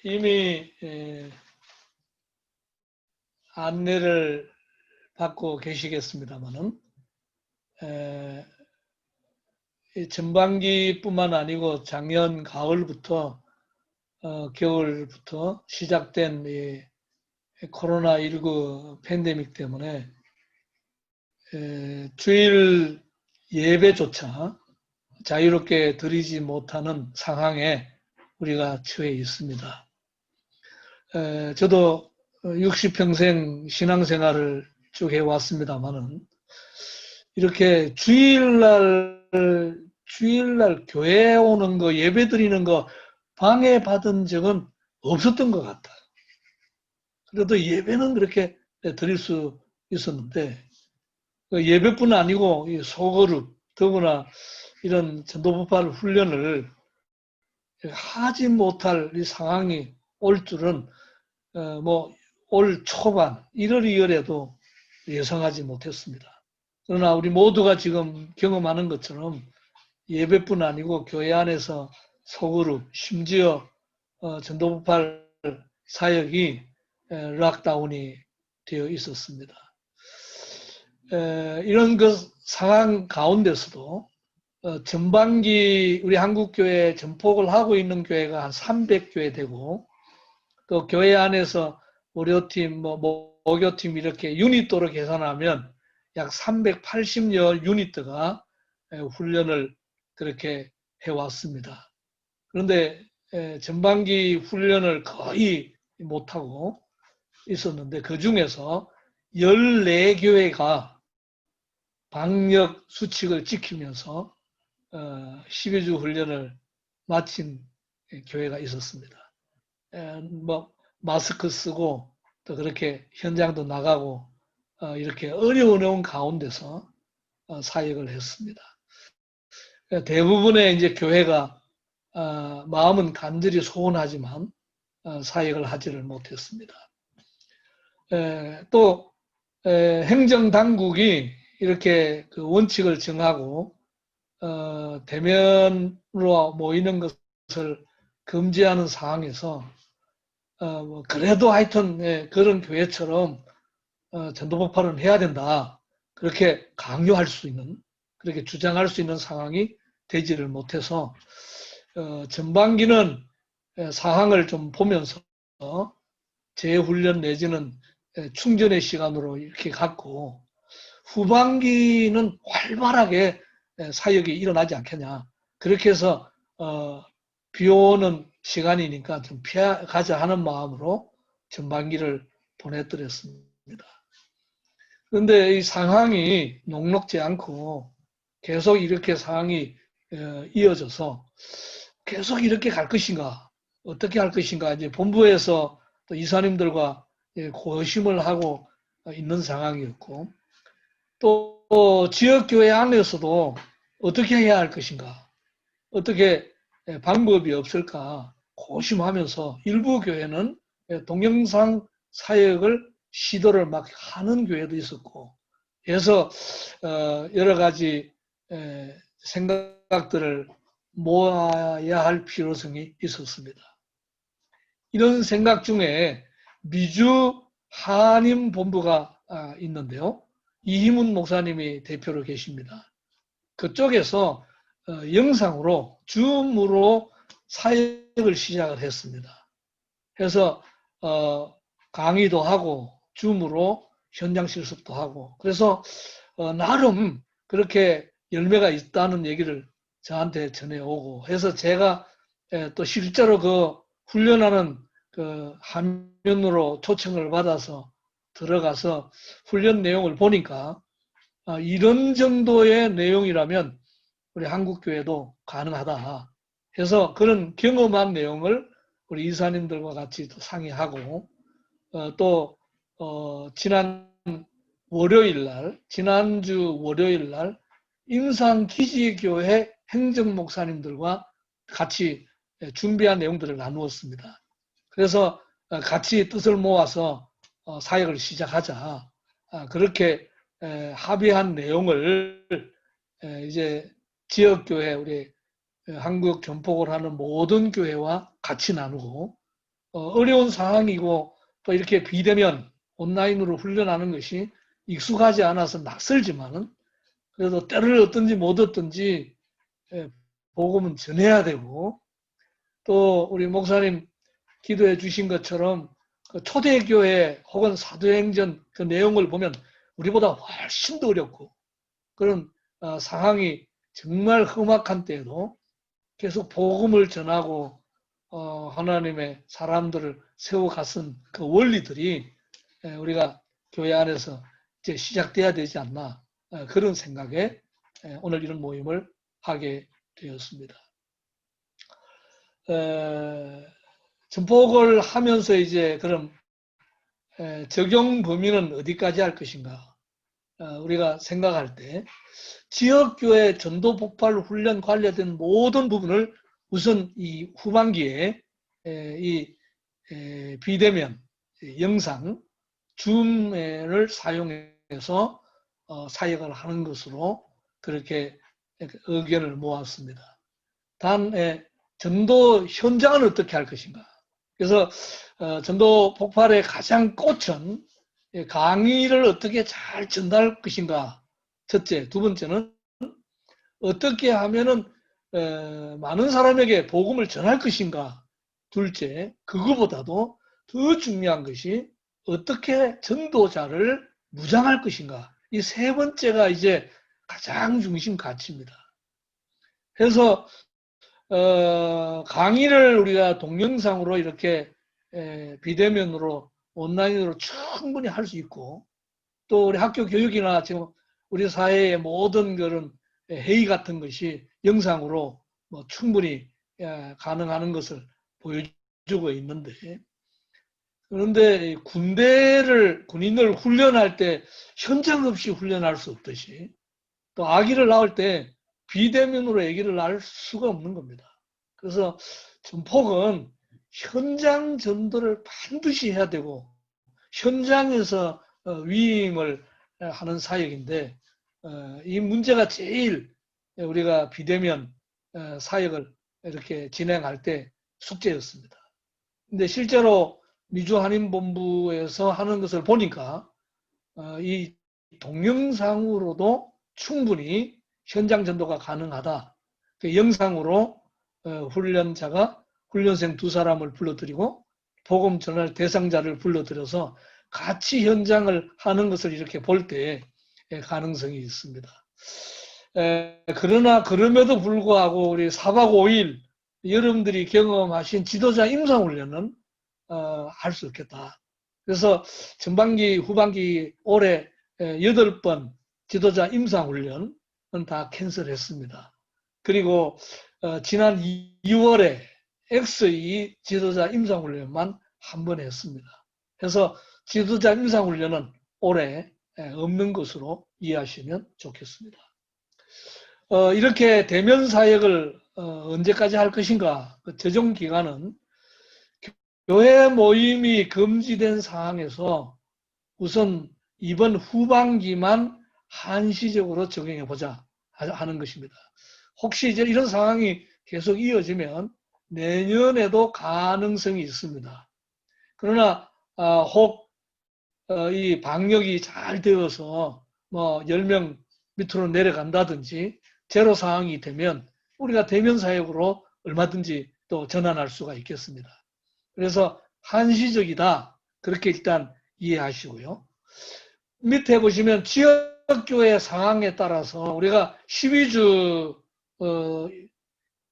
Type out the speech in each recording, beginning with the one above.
이미 안내를 받고 계시겠습니다만은 전반기뿐만 아니고 작년 가을부터 겨울부터 시작된 이 코로나19 팬데믹 때문에 주일 예배조차 자유롭게 드리지 못하는 상황에 우리가 처해 있습니다. 저도 60평생 신앙생활을 쭉 해왔습니다만은 이렇게 주일날 교회에 오는 거, 예배 드리는 거 방해받은 적은 없었던 것 같아요. 그래도 예배는 그렇게 드릴 수 있었는데 예배뿐 아니고 소그룹, 더구나 이런 전도부팔 훈련을 하지 못할 이 상황이 올 줄은 올 초반 1월, 2월에도 예상하지 못했습니다. 그러나 우리 모두가 지금 경험하는 것처럼 예배뿐 아니고 교회 안에서 소그룹, 심지어 전도부팔 사역이 락다운이 되어 있었습니다. 이런 그 상황 가운데서도 전반기 우리 한국교회 전폭을 하고 있는 교회가 한 300교회 되고 또 교회 안에서 월요팀, 목요팀 이렇게 유닛도로 계산하면 약 380여 유닛가 훈련을 그렇게 해왔습니다. 그런데 전반기 훈련을 거의 못하고 있었는데 그 중에서 14교회가 방역 수칙을 지키면서 12주 훈련을 마친 교회가 있었습니다. 마스크 쓰고 또 그렇게 현장도 나가고 이렇게 어려운 가운데서 사역을 했습니다. 대부분의 이제 교회가 마음은 간절히 소원하지만 사역을 하지를 못했습니다. 또 행정당국이 이렇게 그 원칙을 정하고 대면으로 모이는 것을 금지하는 상황에서 그래도 하여튼 그런 교회처럼 전도폭발은 해야 된다. 그렇게 강요할 수 있는, 그렇게 주장할 수 있는 상황이 되지를 못해서 전반기는 상황을 좀 보면서 재훈련 내지는 충전의 시간으로 이렇게 갖고 후반기는 활발하게 사역이 일어나지 않겠냐. 그렇게 해서 비 오는 시간이니까 좀 피해가자 하는 마음으로 전반기를 보내드렸습니다. 그런데 이 상황이 녹록지 않고 계속 이렇게 상황이 이어져서 계속 이렇게 갈 것인가, 어떻게 할 것인가, 이제 본부에서 또 이사님들과 고심을 하고 있는 상황이었고, 또 지역교회 안에서도 어떻게 해야 할 것인가, 어떻게 방법이 없을까 고심하면서 일부 교회는 동영상 사역을 시도를 막 하는 교회도 있었고, 그래서 여러 가지 생각들을 모아야 할 필요성이 있었습니다. 이런 생각 중에 미주 한인 본부가 있는데요. 이희문 목사님이 대표로 계십니다. 그쪽에서 영상으로 줌으로 사역을 시작을 했습니다. 그래서 강의도 하고 줌으로 현장 실습도 하고 그래서 나름 그렇게 열매가 있다는 얘기를 저한테 전해오고 해서 제가 또 실제로 그 훈련하는 그 화면으로 초청을 받아서 들어가서 훈련 내용을 보니까 이런 정도의 내용이라면 우리 한국교회도 가능하다 해서 그런 경험한 내용을 우리 이사님들과 같이 또 상의하고 또 지난 월요일 날, 지난주 월요일 날 임상기지교회 행정목사님들과 같이 준비한 내용들을 나누었습니다. 그래서 같이 뜻을 모아서 사역을 시작하자. 그렇게 합의한 내용을 이제 지역교회, 우리 한국 전폭을 하는 모든 교회와 같이 나누고 어려운 상황이고 또 이렇게 비대면 온라인으로 훈련하는 것이 익숙하지 않아서 낯설지만은 그래도 때를 얻든지 못 얻든지 복음은 전해야 되고 또 우리 목사님 기도해 주신 것처럼 그 초대교회 혹은 사도행전 그 내용을 보면 우리보다 훨씬 더 어렵고 그런 상황이 정말 험악한 때에도 계속 복음을 전하고 하나님의 사람들을 세워갔은 그 원리들이 우리가 교회 안에서 이제 시작돼야 되지 않나 그런 생각에 오늘 이런 모임을 하게 되었습니다. 전폭을 하면서 이제 그럼 적용 범위는 어디까지 할 것인가? 우리가 생각할 때 지역교회 전도 폭발 훈련 관련된 모든 부분을 우선 이 후반기에 이 비대면 영상 줌을 사용해서 사역을 하는 것으로 그렇게 의견을 모았습니다. 단 전도 현장은 어떻게 할 것인가? 그래서 전도 폭발의 가장 꽃은 강의를 어떻게 잘 전달할 것인가. 첫째, 두 번째는 어떻게 하면은 많은 사람에게 복음을 전할 것인가. 둘째, 그거보다도 더 중요한 것이 어떻게 전도자를 무장할 것인가. 이 세 번째가 이제 가장 중심 가치입니다. 그래서 강의를 우리가 동영상으로 이렇게 비대면으로 온라인으로 충분히 할 수 있고 또 우리 학교 교육이나 지금 우리 사회의 모든 그런 회의 같은 것이 영상으로 뭐 충분히 가능한 것을 보여주고 있는데 그런데 군인을 훈련할 때 현장 없이 훈련할 수 없듯이 또 아기를 낳을 때 비대면으로 아기를 낳을 수가 없는 겁니다. 그래서 전폭은 현장 전도를 반드시 해야 되고 현장에서 위임을 하는 사역인데 이 문제가 제일 우리가 비대면 사역을 이렇게 진행할 때 숙제였습니다. 근데 실제로 미주한인본부에서 하는 것을 보니까 이 동영상으로도 충분히 현장 전도가 가능하다. 영상으로 훈련자가 훈련생 2사람을 불러들이고 복음 전할 대상자를 불러들여서 같이 현장을 하는 것을 이렇게 볼 때 가능성이 있습니다. 그러나 그럼에도 불구하고 우리 4박 5일 여러분들이 경험하신 지도자 임상훈련은 할 수 없겠다. 그래서 전반기, 후반기 올해 8번 지도자 임상훈련은 다 캔슬했습니다. 그리고 지난 2월에 X2 지도자 임상훈련만 한 번 했습니다. 그래서 지도자 임상훈련은 올해 없는 것으로 이해하시면 좋겠습니다. 이렇게 대면 사역을 언제까지 할 것인가? 그 최종 기간은 교회 모임이 금지된 상황에서 우선 이번 후반기만 한시적으로 적용해 보자 하는 것입니다. 혹시 이제 이런 상황이 계속 이어지면 내년에도 가능성이 있습니다. 그러나 혹 이 방역이 잘 되어서 뭐 10명 밑으로 내려간다든지 제로 상황이 되면 우리가 대면 사역으로 얼마든지 또 전환할 수가 있겠습니다. 그래서 한시적이다. 그렇게 일단 이해하시고요. 밑에 보시면 지역교회 상황에 따라서 우리가 12주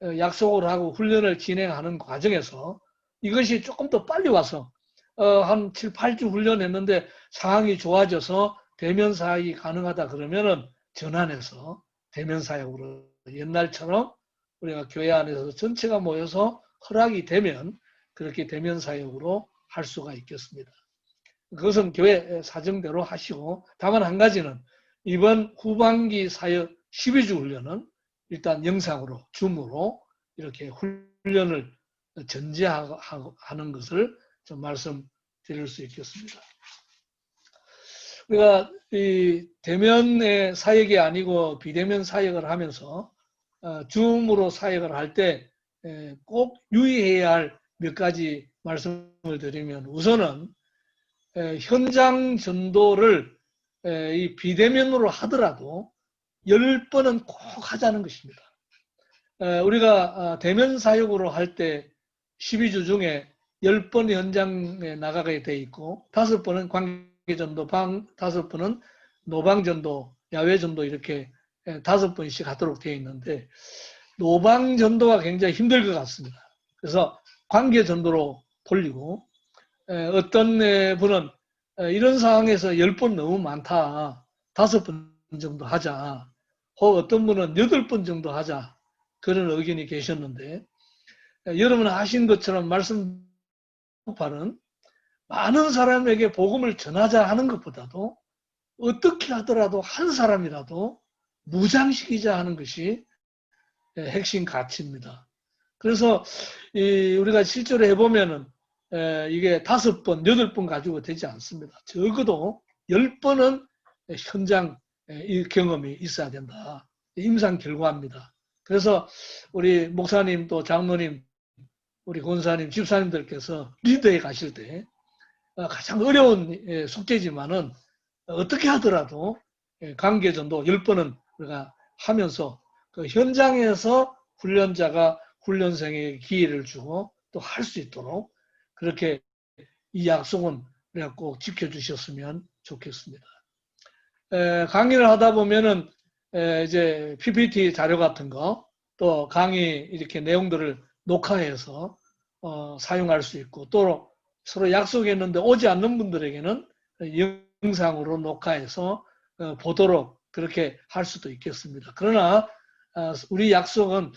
약속을 하고 훈련을 진행하는 과정에서 이것이 조금 더 빨리 와서 한 7, 8주 훈련했는데 상황이 좋아져서 대면 사역이 가능하다 그러면은 전환해서 대면 사역으로 옛날처럼 우리가 교회 안에서 전체가 모여서 허락이 되면 그렇게 대면 사역으로 할 수가 있겠습니다. 그것은 교회 사정대로 하시고 다만 한 가지는 이번 후반기 사역 12주 훈련은 일단 영상으로 줌으로 이렇게 훈련을 전제하는 것을 좀 말씀드릴 수 있겠습니다. 우리가 이 대면의 사역이 아니고 비대면 사역을 하면서 줌으로 사역을 할 때 꼭 유의해야 할 몇 가지 말씀을 드리면 우선은 현장 전도를 이 비대면으로 하더라도 10번은 꼭 하자는 것입니다. 우리가 대면 사역으로 할 때 12주 중에 10번 현장에 나가게 돼 있고 5번은 관계전도, 5번은 노방전도, 야외전도 이렇게 5번씩 하도록 되어 있는데 노방전도가 굉장히 힘들 것 같습니다. 그래서 관계전도로 돌리고 어떤 분은 이런 상황에서 10번 너무 많다. 5번 정도 하자. 혹 어떤 분은 8번 정도 하자. 그런 의견이 계셨는데 여러분 아신 것처럼 말씀 바는 많은 사람에게 복음을 전하자 하는 것보다도 어떻게 하더라도 한 사람이라도 무장시키자 하는 것이 핵심 가치입니다. 그래서 우리가 실제로 해보면은 이게 5번, 8번 가지고 되지 않습니다. 적어도 10번은 현장 경험이 있어야 된다. 임상 결과입니다. 그래서 우리 목사님 또 장로님, 우리 권사님, 집사님들께서 리더에 가실 때 가장 어려운 숙제지만은 어떻게 하더라도 관계전도 10번은 우리가 하면서 그 현장에서 훈련자가 훈련생에게 기회를 주고 또 할 수 있도록 그렇게 이 약속은 우리가 꼭 지켜주셨으면 좋겠습니다. 강의를 하다 보면은 이제 PPT 자료 같은 거 또 강의 이렇게 내용들을 녹화해서 사용할 수 있고 또 서로 약속했는데 오지 않는 분들에게는 영상으로 녹화해서 보도록 그렇게 할 수도 있겠습니다. 그러나 우리 약속은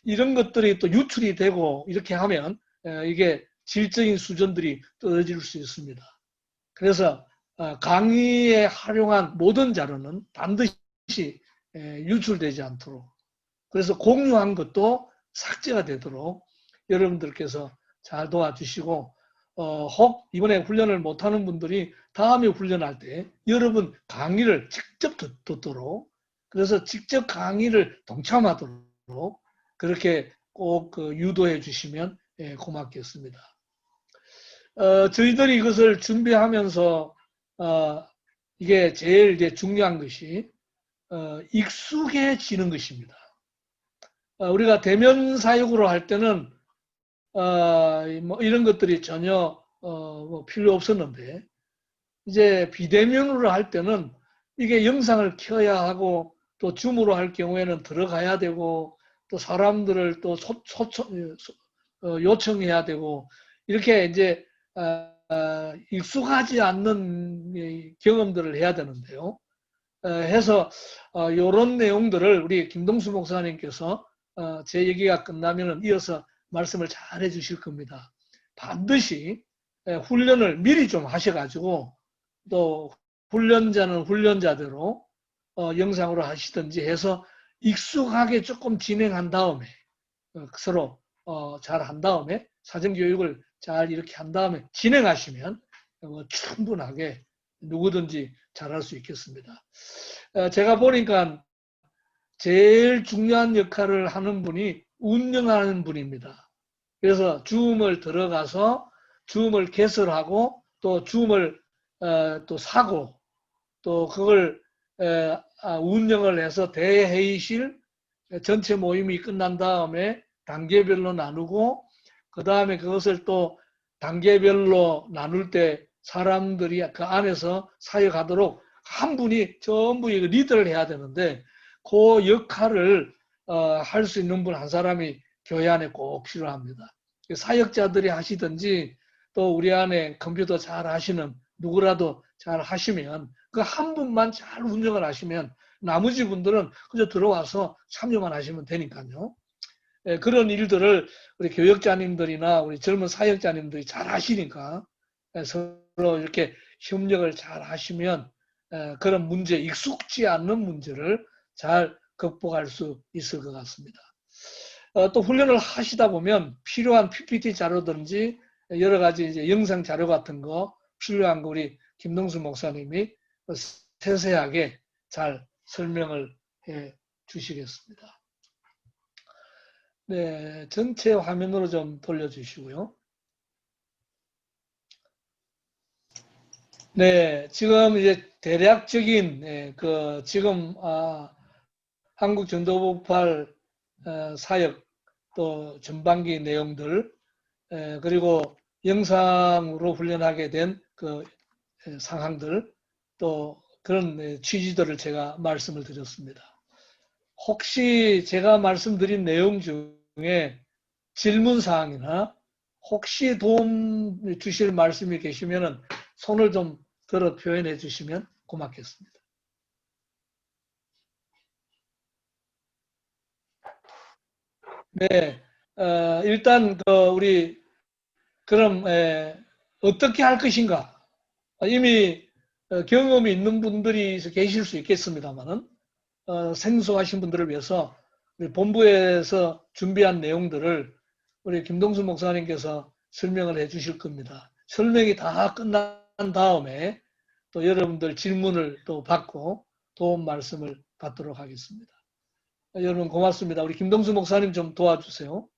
이런 것들이 또 유출이 되고 이렇게 하면 이게 질적인 수준들이 떨어질 수 있습니다. 그래서 강의에 활용한 모든 자료는 반드시 유출되지 않도록 그래서 공유한 것도 삭제가 되도록 여러분들께서 잘 도와주시고 혹 이번에 훈련을 못하는 분들이 다음에 훈련할 때 여러분 강의를 직접 듣도록 그래서 직접 강의를 동참하도록 그렇게 꼭 유도해 주시면 고맙겠습니다. 저희들이 이것을 준비하면서 이게 제일 이제 중요한 것이 익숙해지는 것입니다. 우리가 대면 사역으로 할 때는 뭐 이런 것들이 전혀 뭐 필요 없었는데 이제 비대면으로 할 때는 이게 영상을 켜야 하고 또 줌으로 할 경우에는 들어가야 되고 또 사람들을 또 요청해야 되고 이렇게 이제 익숙하지 않는 경험들을 해야 되는데요. 해서 이런 내용들을 우리 김동수 목사님께서 제 얘기가 끝나면 이어서 말씀을 잘 해주실 겁니다. 반드시 훈련을 미리 좀 하셔가지고 또 훈련자는 훈련자대로 영상으로 하시든지 해서 익숙하게 조금 진행한 다음에 서로 잘 한 다음에 사전교육을 잘 이렇게 한 다음에 진행하시면 충분하게 누구든지 잘할 수 있겠습니다. 제가 보니까 제일 중요한 역할을 하는 분이 운영하는 분입니다. 그래서 줌을 들어가서 줌을 개설하고 또 줌을 또 사고 또 그걸 운영을 해서 대회의실 전체 모임이 끝난 다음에 단계별로 나누고 그 다음에 그것을 또 단계별로 나눌 때 사람들이 그 안에서 사역하도록 한 분이 전부 리더를 해야 되는데 그 역할을 할 수 있는 분 한 사람이 교회 안에 꼭 필요합니다. 사역자들이 하시든지 또 우리 안에 컴퓨터 잘 하시는 누구라도 잘 하시면 그 한 분만 잘 운영을 하시면 나머지 분들은 그저 들어와서 참여만 하시면 되니까요. 그런 일들을 우리 교역자님들이나 우리 젊은 사역자님들이 잘 하시니까 서로 이렇게 협력을 잘 하시면 그런 문제, 익숙지 않는 문제를 잘 극복할 수 있을 것 같습니다. 또 훈련을 하시다 보면 필요한 PPT 자료든지 여러 가지 이제 영상 자료 같은 거 필요한 거 우리 김동수 목사님이 세세하게 잘 설명을 해 주시겠습니다. 네, 전체 화면으로 좀 돌려주시고요. 네, 지금 이제 대략적인 지금 한국 전도폭발 사역 또 전반기 내용들 그리고 영상으로 훈련하게 된 그 상황들 또 그런 취지들을 제가 말씀을 드렸습니다. 혹시 제가 말씀드린 내용 중에 질문 사항이나 혹시 도움 주실 말씀이 계시면 손을 좀 들어 표현해 주시면 고맙겠습니다. 네, 일단 우리 그럼 어떻게 할 것인가? 이미 경험이 있는 분들이 계실 수 있겠습니다만은 생소하신 분들을 위해서 우리 본부에서 준비한 내용들을 우리 김동수 목사님께서 설명을 해 주실 겁니다. 설명이 다 끝난 다음에 또 여러분들 질문을 또 받고 도움 말씀을 받도록 하겠습니다. 여러분 고맙습니다. 우리 김동수 목사님 좀 도와주세요.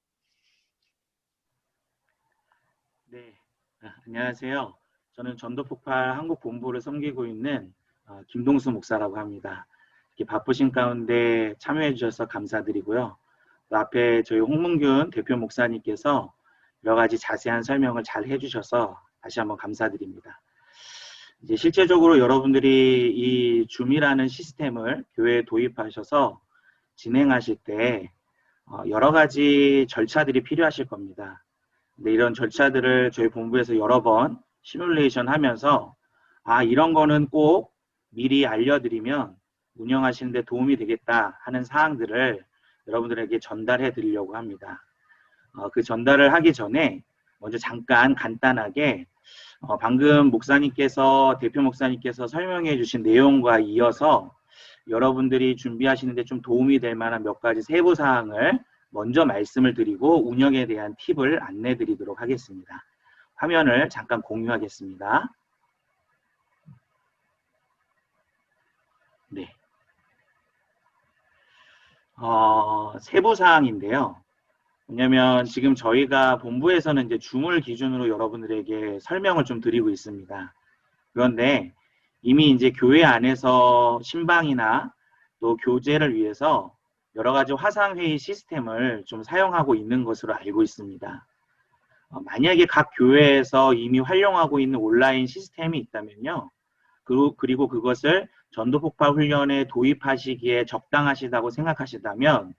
네, 안녕하세요. 저는 전도폭발 한국본부를 섬기고 있는 김동수 목사라고 합니다. 이렇게 바쁘신 가운데 참여해 주셔서 감사드리고요. 또 앞에 저희 홍문균 대표 목사님께서 여러 가지 자세한 설명을 잘 해주셔서 다시 한번 감사드립니다. 이제 실제적으로 여러분들이 이 줌이라는 시스템을 교회에 도입하셔서 진행하실 때 여러 가지 절차들이 필요하실 겁니다. 근데 이런 절차들을 저희 본부에서 여러 번 시뮬레이션 하면서 이런 거는 꼭 미리 알려드리면 운영하시는 데 도움이 되겠다 하는 사항들을 여러분들에게 전달해 드리려고 합니다. 그 전달을 하기 전에 먼저 잠깐 간단하게 방금 목사님께서 대표 목사님께서 설명해 주신 내용과 이어서 여러분들이 준비하시는데 좀 도움이 될 만한 몇 가지 세부 사항을 먼저 말씀을 드리고 운영에 대한 팁을 안내 드리도록 하겠습니다. 화면을 잠깐 공유하겠습니다. 네. 세부 사항인데요. 왜냐면 지금 저희가 본부에서는 이제 줌을 기준으로 여러분들에게 설명을 좀 드리고 있습니다. 그런데 이미 이제 교회 안에서 신방이나 또 교제를 위해서 여러 가지 화상회의 시스템을 좀 사용하고 있는 것으로 알고 있습니다. 만약에 각 교회에서 이미 활용하고 있는 온라인 시스템이 있다면요. 그리고 그것을 전도폭발 훈련에 도입하시기에 적당하시다고 생각하시다면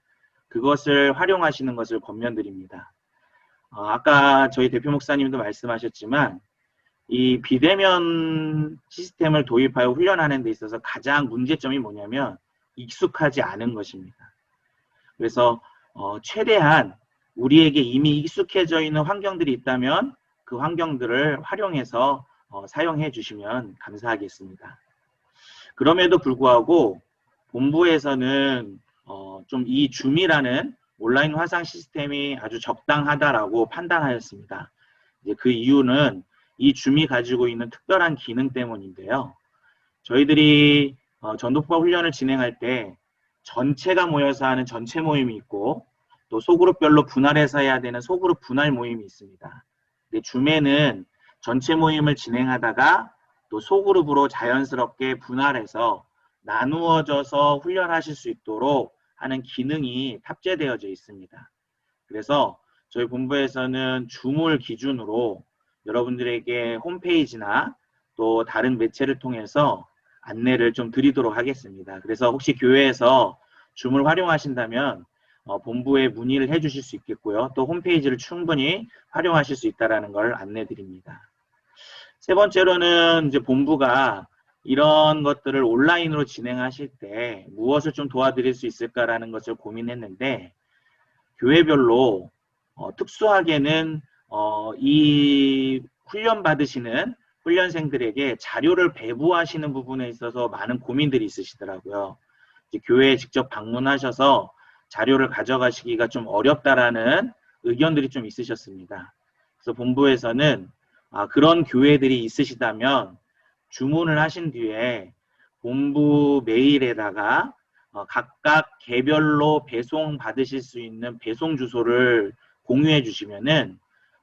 그것을 활용하시는 것을 권면드립니다. 아까 저희 대표 목사님도 말씀하셨지만 이 비대면 시스템을 도입하여 훈련하는 데 있어서 가장 문제점이 뭐냐면 익숙하지 않은 것입니다. 그래서 최대한 우리에게 이미 익숙해져 있는 환경들이 있다면 그 환경들을 활용해서 사용해 주시면 감사하겠습니다. 그럼에도 불구하고 본부에서는 좀 이 줌이라는 온라인 화상 시스템이 아주 적당하다라고 판단하였습니다. 이제 그 이유는 이 줌이 가지고 있는 특별한 기능 때문인데요. 저희들이 전도폭발 훈련을 진행할 때 전체가 모여서 하는 전체 모임이 있고 또 소그룹별로 분할해서 해야 되는 소그룹 분할 모임이 있습니다. 근데 줌에는 전체 모임을 진행하다가 또 소그룹으로 자연스럽게 분할해서 나누어져서 훈련하실 수 있도록 하는 기능이 탑재되어져 있습니다. 그래서 저희 본부에서는 줌을 기준으로 여러분들에게 홈페이지나 또 다른 매체를 통해서 안내를 좀 드리도록 하겠습니다. 그래서 혹시 교회에서 줌을 활용하신다면 본부에 문의를 해 주실 수 있겠고요. 또 홈페이지를 충분히 활용하실 수 있다는 걸 안내 드립니다. 세 번째로는 이제 본부가 이런 것들을 온라인으로 진행하실 때 무엇을 좀 도와드릴 수 있을까라는 것을 고민했는데 교회별로 특수하게는 이 훈련 받으시는 훈련생들에게 자료를 배부하시는 부분에 있어서 많은 고민들이 있으시더라고요. 이제 교회에 직접 방문하셔서 자료를 가져가시기가 좀 어렵다라는 의견들이 좀 있으셨습니다. 그래서 본부에서는 그런 교회들이 있으시다면 주문을 하신 뒤에 본부 메일에다가 각각 개별로 배송 받으실 수 있는 배송 주소를 공유해 주시면은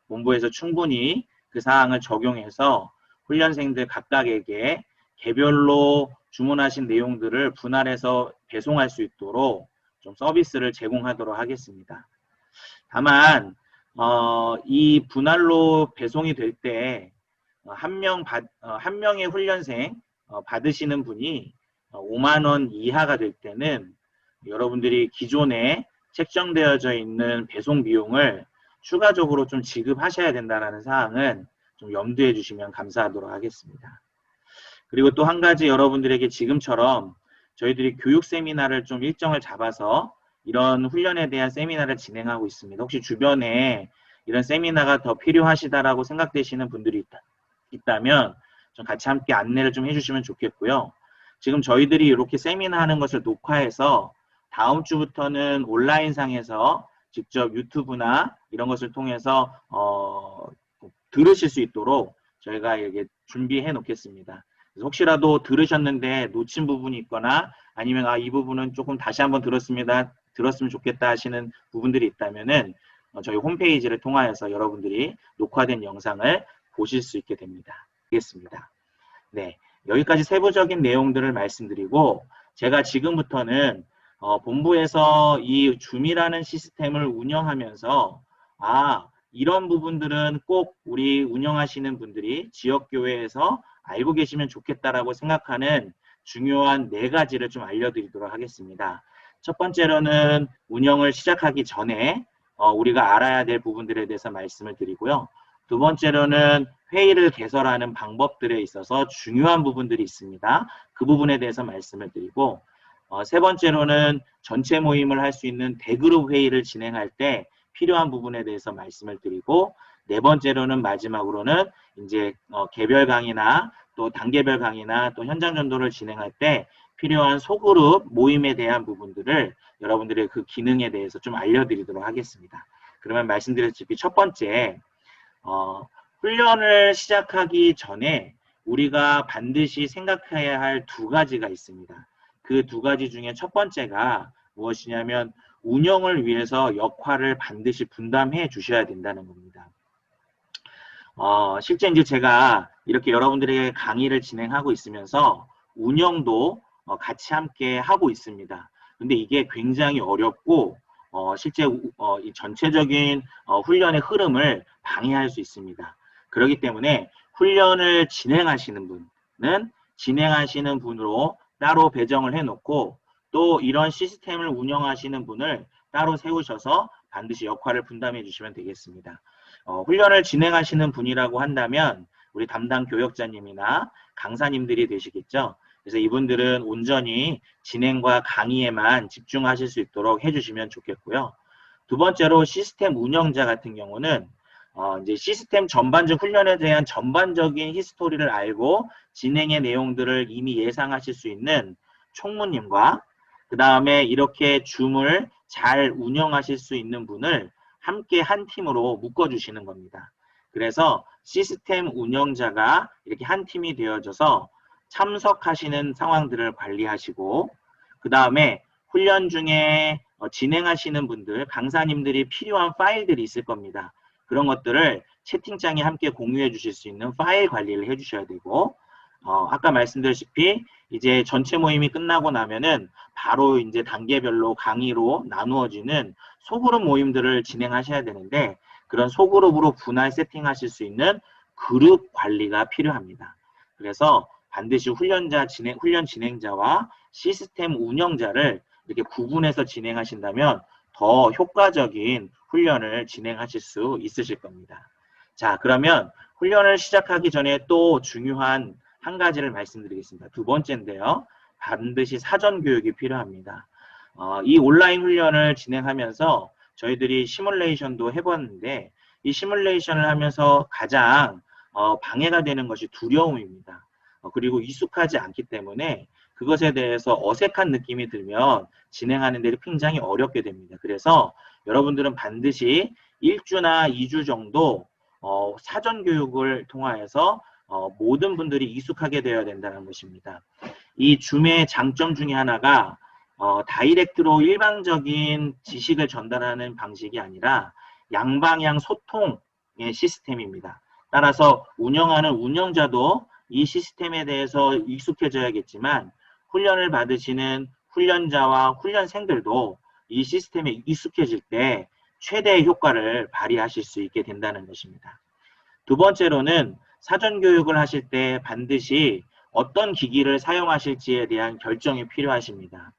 본부에서 충분히 그 사항을 적용해서 훈련생들 각각에게 개별로 주문하신 내용들을 분할해서 배송할 수 있도록 좀 서비스를 제공하도록 하겠습니다. 다만 이 분할로 배송이 될 때 한 명의 훈련생 받으시는 분이 5만 원 이하가 될 때는 여러분들이 기존에 책정되어져 있는 배송 비용을 추가적으로 좀 지급하셔야 된다는 사항은 좀 염두해 주시면 감사하도록 하겠습니다. 그리고 또 한 가지 여러분들에게 지금처럼 저희들이 교육 세미나를 좀 일정을 잡아서 이런 훈련에 대한 세미나를 진행하고 있습니다. 혹시 주변에 이런 세미나가 더 필요하시다라고 생각되시는 분들이 있다면 좀 같이 함께 안내를 좀 해주시면 좋겠고요. 지금 저희들이 이렇게 세미나 하는 것을 녹화해서 다음 주부터는 온라인상에서 직접 유튜브나 이런 것을 통해서 들으실 수 있도록 저희가 이렇게 준비해 놓겠습니다. 혹시라도 들으셨는데 놓친 부분이 있거나 아니면 이 부분은 조금 다시 한번 들었으면 좋겠다 하시는 부분들이 있다면은 저희 홈페이지를 통하여서 여러분들이 녹화된 영상을 보실 수 있게 됩니다. 알겠습니다. 네, 여기까지 세부적인 내용들을 말씀드리고 제가 지금부터는 본부에서 이 줌이라는 시스템을 운영하면서 이런 부분들은 꼭 우리 운영하시는 분들이 지역교회에서 알고 계시면 좋겠다라고 생각하는 중요한 4가지를 좀 알려드리도록 하겠습니다. 첫 번째로는 운영을 시작하기 전에 우리가 알아야 될 부분들에 대해서 말씀을 드리고요. 두 번째로는 회의를 개설하는 방법들에 있어서 중요한 부분들이 있습니다. 그 부분에 대해서 말씀을 드리고 세 번째로는 전체 모임을 할 수 있는 대그룹 회의를 진행할 때 필요한 부분에 대해서 말씀을 드리고 네 번째로는 마지막으로는 이제 개별 강의나 또 단계별 강의나 또 현장 전도를 진행할 때 필요한 소그룹 모임에 대한 부분들을 여러분들의 그 기능에 대해서 좀 알려드리도록 하겠습니다. 그러면 말씀드렸다시피 첫 번째 훈련을 시작하기 전에 우리가 반드시 생각해야 할 2가지가 있습니다. 그 2가지 중에 첫 번째가 무엇이냐면 운영을 위해서 역할을 반드시 분담해 주셔야 된다는 겁니다. 실제 이제 제가 이렇게 여러분들에게 강의를 진행하고 있으면서 운영도 같이 함께 하고 있습니다. 근데 이게 굉장히 어렵고 실제 이 전체적인 훈련의 흐름을 방해할 수 있습니다. 그렇기 때문에 훈련을 진행하시는 분은 진행하시는 분으로 따로 배정을 해놓고 또 이런 시스템을 운영하시는 분을 따로 세우셔서 반드시 역할을 분담해 주시면 되겠습니다. 훈련을 진행하시는 분이라고 한다면 우리 담당 교역자님이나 강사님들이 되시겠죠. 그래서 이분들은 온전히 진행과 강의에만 집중하실 수 있도록 해주시면 좋겠고요. 두 번째로 시스템 운영자 같은 경우는 이제 시스템 전반적 훈련에 대한 전반적인 히스토리를 알고 진행의 내용들을 이미 예상하실 수 있는 총무님과 그 다음에 이렇게 줌을 잘 운영하실 수 있는 분을 함께 한 팀으로 묶어주시는 겁니다. 그래서 시스템 운영자가 이렇게 한 팀이 되어져서 참석하시는 상황들을 관리하시고 그 다음에 훈련 중에 진행하시는 분들, 강사님들이 필요한 파일들이 있을 겁니다. 그런 것들을 채팅창에 함께 공유해 주실 수 있는 파일 관리를 해 주셔야 되고 아까 말씀드렸다시피 이제 전체 모임이 끝나고 나면은 바로 이제 단계별로 강의로 나누어지는 소그룹 모임들을 진행하셔야 되는데 그런 소그룹으로 분할 세팅하실 수 있는 그룹 관리가 필요합니다. 그래서 반드시 훈련 진행자와 시스템 운영자를 이렇게 구분해서 진행하신다면 더 효과적인 훈련을 진행하실 수 있으실 겁니다. 자, 그러면 훈련을 시작하기 전에 또 중요한 한 가지를 말씀드리겠습니다. 두 번째인데요. 반드시 사전 교육이 필요합니다. 이 온라인 훈련을 진행하면서 저희들이 시뮬레이션도 해봤는데 이 시뮬레이션을 하면서 가장 방해가 되는 것이 두려움입니다. 그리고 익숙하지 않기 때문에 그것에 대해서 어색한 느낌이 들면 진행하는 데 굉장히 어렵게 됩니다. 그래서 여러분들은 반드시 1주나 2주 정도 사전 교육을 통하여서 모든 분들이 익숙하게 되어야 된다는 것입니다. 이 줌의 장점 중에 하나가 다이렉트로 일방적인 지식을 전달하는 방식이 아니라 양방향 소통의 시스템입니다. 따라서 운영하는 운영자도 이 시스템에 대해서 익숙해져야겠지만 훈련을 받으시는 훈련자와 훈련생들도 이 시스템에 익숙해질 때 최대의 효과를 발휘하실 수 있게 된다는 것입니다. 두 번째로는 사전 교육을 하실 때 반드시 어떤 기기를 사용하실지에 대한 결정이 필요하십니다.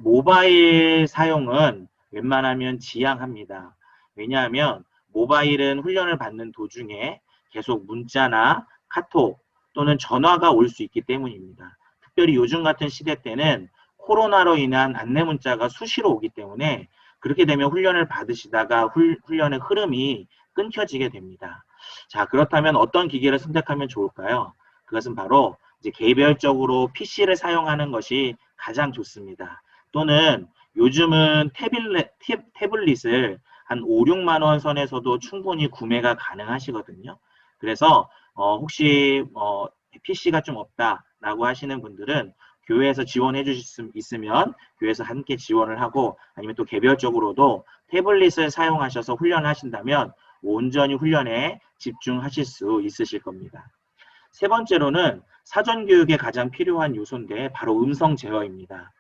모바일 사용은 웬만하면 지양합니다. 왜냐하면 모바일은 훈련을 받는 도중에 계속 문자나 카톡 또는 전화가 올 수 있기 때문입니다. 특별히 요즘 같은 시대 때는 코로나로 인한 안내 문자가 수시로 오기 때문에 그렇게 되면 훈련을 받으시다가 훈련의 흐름이 끊겨지게 됩니다. 자, 그렇다면 어떤 기계를 선택하면 좋을까요? 그것은 바로 이제 개별적으로 PC를 사용하는 것이 가장 좋습니다. 또는 요즘은 태블릿을 한 5, 6만 원 선에서도 충분히 구매가 가능하시거든요. 그래서 혹시 PC가 좀 없다라고 하시는 분들은 교회에서 지원해 주실 수 있으면 교회에서 함께 지원을 하고 아니면 또 개별적으로도 태블릿을 사용하셔서 훈련하신다면 온전히 훈련에 집중하실 수 있으실 겁니다. 세 번째로는 사전교육에 가장 필요한 요소인데 바로 음성 제어입니다.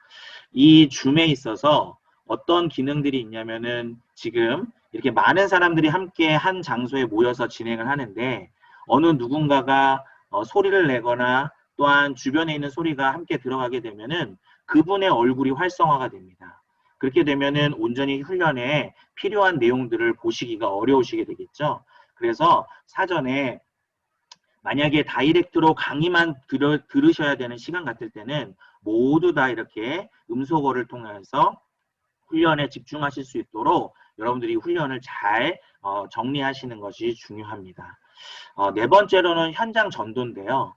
이 줌에 있어서 어떤 기능들이 있냐면은 지금 이렇게 많은 사람들이 함께 한 장소에 모여서 진행을 하는데 어느 누군가가 소리를 내거나 또한 주변에 있는 소리가 함께 들어가게 되면은 그분의 얼굴이 활성화가 됩니다. 그렇게 되면은 온전히 훈련에 필요한 내용들을 보시기가 어려우시게 되겠죠. 그래서 사전에 만약에 다이렉트로 강의만 들으셔야 되는 시간 같을 때는 모두 다 이렇게 음소거를 통해서 훈련에 집중하실 수 있도록 여러분들이 훈련을 잘 정리하시는 것이 중요합니다. 네 번째로는 현장 전도인데요.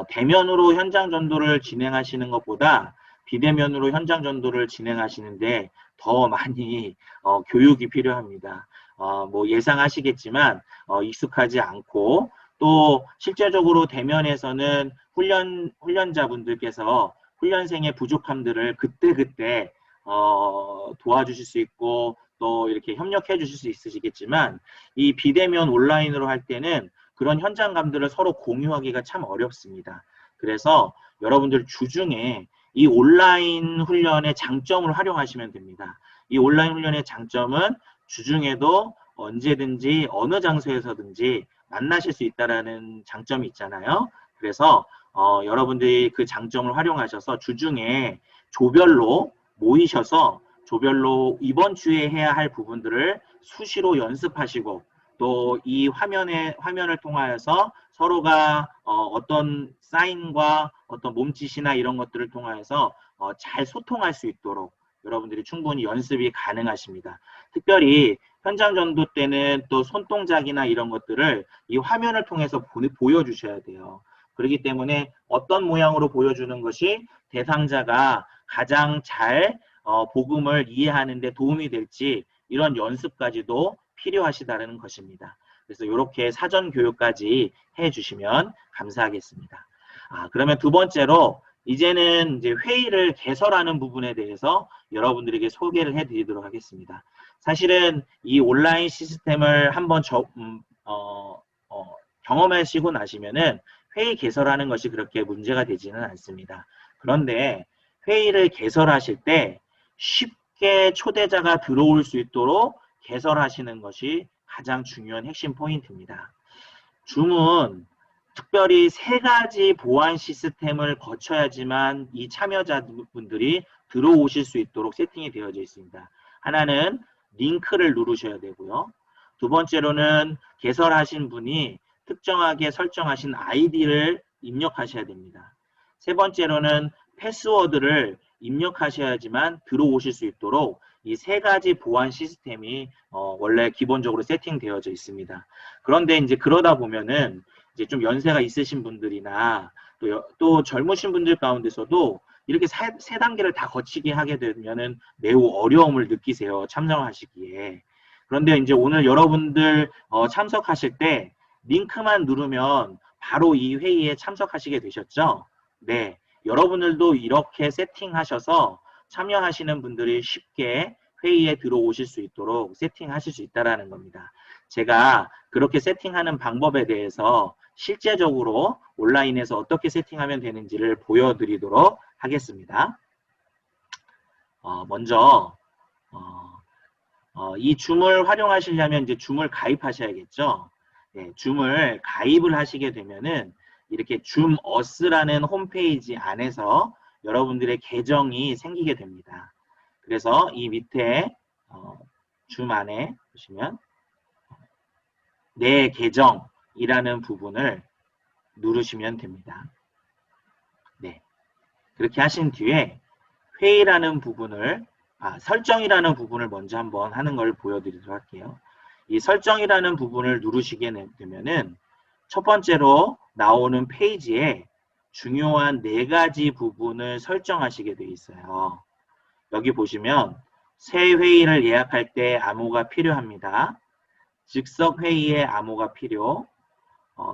대면으로 현장 전도를 진행하시는 것보다 비대면으로 현장 전도를 진행하시는데 더 많이 교육이 필요합니다. 뭐 예상하시겠지만 익숙하지 않고 또 실제적으로 대면에서는 훈련자분들께서 훈련생의 부족함들을 그때그때 도와주실 수 있고 또 이렇게 협력해 주실 수 있으시겠지만 이 비대면 온라인으로 할 때는 그런 현장감들을 서로 공유하기가 참 어렵습니다. 그래서 여러분들 주중에 이 온라인 훈련의 장점을 활용하시면 됩니다. 이 온라인 훈련의 장점은 주중에도 언제든지 어느 장소에서든지 만나실 수 있다는 장점이 있잖아요. 그래서 여러분들이 그 장점을 활용하셔서 주중에 조별로 모이셔서 조별로 이번 주에 해야 할 부분들을 수시로 연습하시고 또 이 화면을 통하여서 서로가 어떤 사인과 어떤 몸짓이나 이런 것들을 통하여서 잘 소통할 수 있도록 여러분들이 충분히 연습이 가능하십니다. 특별히 현장 전도 때는 또 손동작이나 이런 것들을 이 화면을 통해서 보여주셔야 돼요. 그렇기 때문에 어떤 모양으로 보여주는 것이 대상자가 가장 잘 복음을 이해하는 데 도움이 될지 이런 연습까지도 필요하시다는 것입니다. 그래서 이렇게 사전 교육까지 해주시면 감사하겠습니다. 그러면 두 번째로 이제는 이제 회의를 개설하는 부분에 대해서 여러분들에게 소개를 해드리도록 하겠습니다. 사실은 이 온라인 시스템을 한번 경험하시고 나시면은 회의 개설하는 것이 그렇게 문제가 되지는 않습니다. 그런데 회의를 개설하실 때 쉽게 초대자가 들어올 수 있도록 개설하시는 것이 가장 중요한 핵심 포인트입니다. 줌은 특별히 세 가지 보안 시스템을 거쳐야지만 이 참여자분들이 들어오실 수 있도록 세팅이 되어져 있습니다. 하나는 링크를 누르셔야 되고요. 두 번째로는 개설하신 분이 특정하게 설정하신 아이디를 입력하셔야 됩니다. 세 번째로는 패스워드를 입력하셔야지만 들어오실 수 있도록 이 세 가지 보안 시스템이 원래 기본적으로 세팅되어져 있습니다. 그런데 이제 그러다 보면은 이제 좀 연세가 있으신 분들이나 또 젊으신 분들 가운데서도 이렇게 세 단계를 다 거치게 하게 되면은 매우 어려움을 느끼세요. 참석하시기에. 그런데 이제 오늘 여러분들 참석하실 때 링크만 누르면 바로 이 회의에 참석하시게 되셨죠? 네. 여러분들도 이렇게 세팅하셔서 참여하시는 분들이 쉽게 회의에 들어오실 수 있도록 세팅하실 수 있다는 겁니다. 제가 그렇게 세팅하는 방법에 대해서 실제적으로 온라인에서 어떻게 세팅하면 되는지를 보여드리도록 하겠습니다. 먼저 이 줌을 활용하시려면 이제 줌을 가입하셔야겠죠. 네, 줌을 가입을 하시게 되면은 이렇게 줌어스라는 홈페이지 안에서 여러분들의 계정이 생기게 됩니다. 그래서 이 밑에 줌 안에 보시면 내 계정이라는 부분을 누르시면 됩니다. 네, 그렇게 하신 뒤에 회의라는 부분을 설정이라는 부분을 먼저 한번 하는 걸 보여드리도록 할게요. 이 설정이라는 부분을 누르시게 되면은 첫 번째로 나오는 페이지에 중요한 4가지 부분을 설정하시게 되어 있어요. 여기 보시면 새 회의를 예약할 때 암호가 필요합니다. 즉석 회의에 암호가 필요,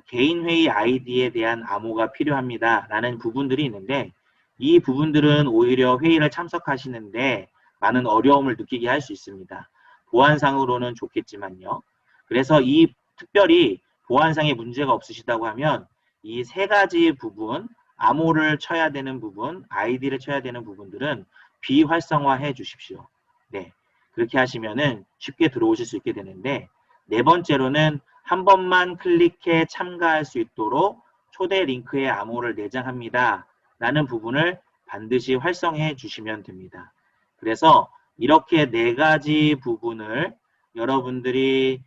개인 회의 아이디에 대한 암호가 필요합니다. 라는 부분들이 있는데 이 부분들은 오히려 회의를 참석하시는데 많은 어려움을 느끼게 할 수 있습니다. 보안상으로는 좋겠지만요. 그래서 이 특별히 보안상에 문제가 없으시다고 하면 이 3가지 부분, 암호를 쳐야 되는 부분, 아이디를 쳐야 되는 부분들은 비활성화해 주십시오. 네, 그렇게 하시면은 쉽게 들어오실 수 있게 되는데 4번째로는 한 번만 클릭해 참가할 수 있도록 초대 링크에 암호를 내장합니다. 라는 부분을 반드시 활성해 주시면 됩니다. 그래서 이렇게 4가지 부분을 여러분들이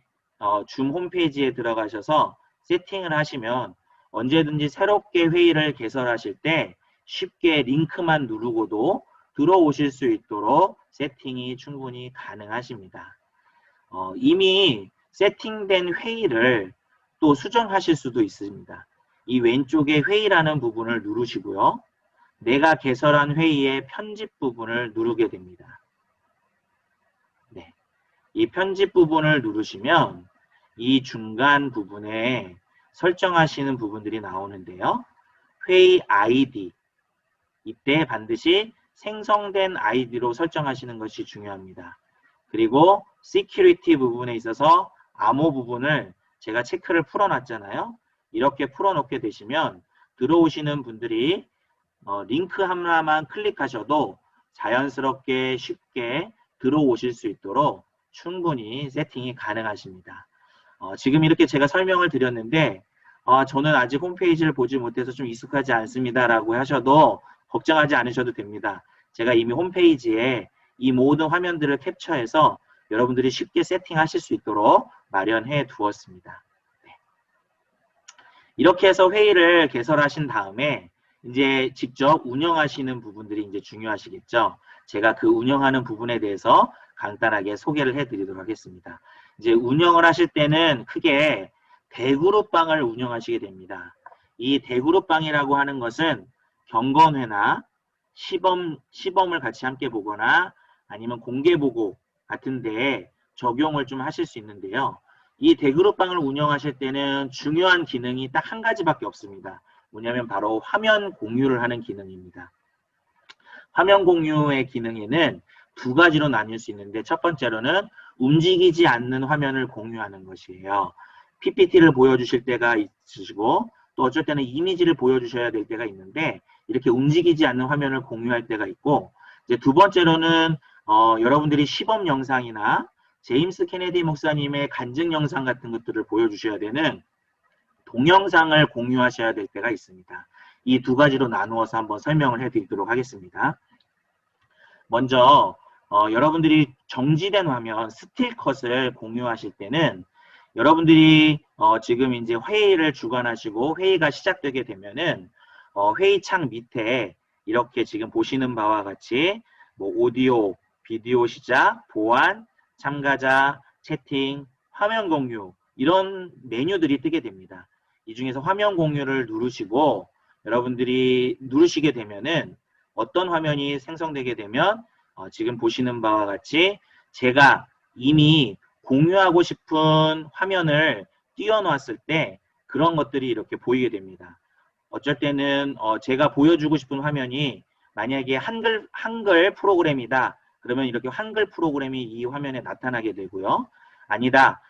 줌 홈페이지에 들어가셔서 세팅을 하시면 언제든지 새롭게 회의를 개설하실 때 쉽게 링크만 누르고도 들어오실 수 있도록 세팅이 충분히 가능하십니다. 이미 세팅된 회의를 또 수정하실 수도 있습니다. 이 왼쪽에 회의라는 부분을 누르시고요. 내가 개설한 회의의 편집 부분을 누르게 됩니다. 네, 이 편집 부분을 누르시면 이 중간 부분에 설정하시는 부분들이 나오는데요. 회의 아이디, 이때 반드시 생성된 아이디로 설정하시는 것이 중요합니다. 그리고 시큐리티 부분에 있어서 암호 부분을 제가 체크를 풀어놨잖아요. 이렇게 풀어놓게 되시면 들어오시는 분들이 링크 하나만 클릭하셔도 자연스럽게 쉽게 들어오실 수 있도록 충분히 세팅이 가능하십니다. 지금 이렇게 제가 설명을 드렸는데 저는 아직 홈페이지를 보지 못해서 좀 익숙하지 않습니다 라고 하셔도 걱정하지 않으셔도 됩니다. 제가 이미 홈페이지에 이 모든 화면들을 캡처해서 여러분들이 쉽게 세팅하실 수 있도록 마련해 두었습니다. 네. 이렇게 해서 회의를 개설하신 다음에 이제 직접 운영하시는 부분들이 이제 중요하시겠죠. 제가 그 운영하는 부분에 대해서 간단하게 소개를 해드리도록 하겠습니다. 이제 운영을 하실 때는 크게 대그룹방을 운영하시게 됩니다. 이 대그룹방이라고 하는 것은 경건회나 시범을 같이 함께 보거나 아니면 공개보고 같은 데에 적용을 좀 하실 수 있는데요. 이 대그룹방을 운영하실 때는 중요한 기능이 딱 한 가지밖에 없습니다. 뭐냐면 바로 화면 공유를 하는 기능입니다. 화면 공유의 기능에는 2가지로 나뉠 수 있는데 첫 번째로는 움직이지 않는 화면을 공유하는 것이에요. PPT를 보여주실 때가 있으시고 또 어쩔 때는 이미지를 보여주셔야 될 때가 있는데 이렇게 움직이지 않는 화면을 공유할 때가 있고 이제 2번째로는 여러분들이 시범 영상이나 제임스 케네디 목사님의 간증 영상 같은 것들을 보여주셔야 되는 동영상을 공유하셔야 될 때가 있습니다. 이 2가지로 나누어서 한번 설명을 해드리도록 하겠습니다. 먼저 여러분들이 정지된 화면 스틸컷을 공유하실 때는 여러분들이 지금 이제 회의를 주관하시고 회의가 시작되게 되면은 회의 창 밑에 이렇게 지금 보시는 바와 같이 뭐 오디오, 비디오 시작, 보안, 참가자, 채팅, 화면 공유 이런 메뉴들이 뜨게 됩니다. 이 중에서 화면 공유를 누르시고 여러분들이 누르시게 되면은 어떤 화면이 생성되게 되면 지금 보시는 바와 같이 제가 이미 공유하고 싶은 화면을 띄워놨을 때 그런 것들이 이렇게 보이게 됩니다. 어쩔 때는 제가 보여주고 싶은 화면이 만약에 한글 프로그램이다 그러면 이렇게 한글 프로그램이 이 화면에 나타나게 되고요. 아니다.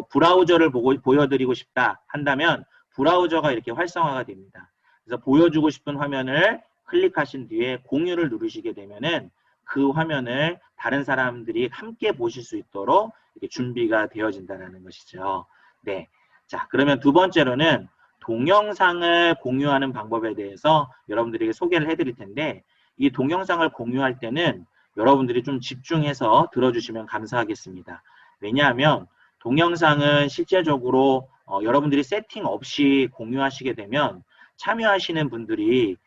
브라우저를 보여드리고 싶다 한다면 브라우저가 이렇게 활성화가 됩니다. 그래서 보여주고 싶은 화면을 클릭하신 뒤에 공유를 누르시게 되면은 그 화면을 다른 사람들이 함께 보실 수 있도록 이렇게 준비가 되어진다는 것이죠. 네. 자, 그러면 두 번째로는 동영상을 공유하는 방법에 대해서 여러분들에게 소개를 해드릴 텐데, 이 동영상을 공유할 때는 여러분들이 좀 집중해서 들어주시면 감사하겠습니다. 왜냐하면 동영상은 실제적으로 여러분들이 세팅 없이 공유하시게 되면 참여하시는 분들이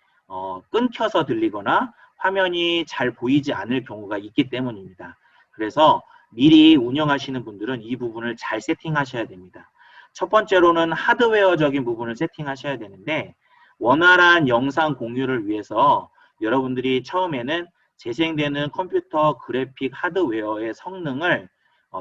끊겨서 들리거나 화면이 잘 보이지 않을 경우가 있기 때문입니다. 그래서 미리 운영하시는 분들은 이 부분을 잘 세팅하셔야 됩니다. 첫 번째로는 하드웨어적인 부분을 세팅하셔야 되는데, 원활한 영상 공유를 위해서 여러분들이 처음에는 재생되는 컴퓨터 그래픽 하드웨어의 성능을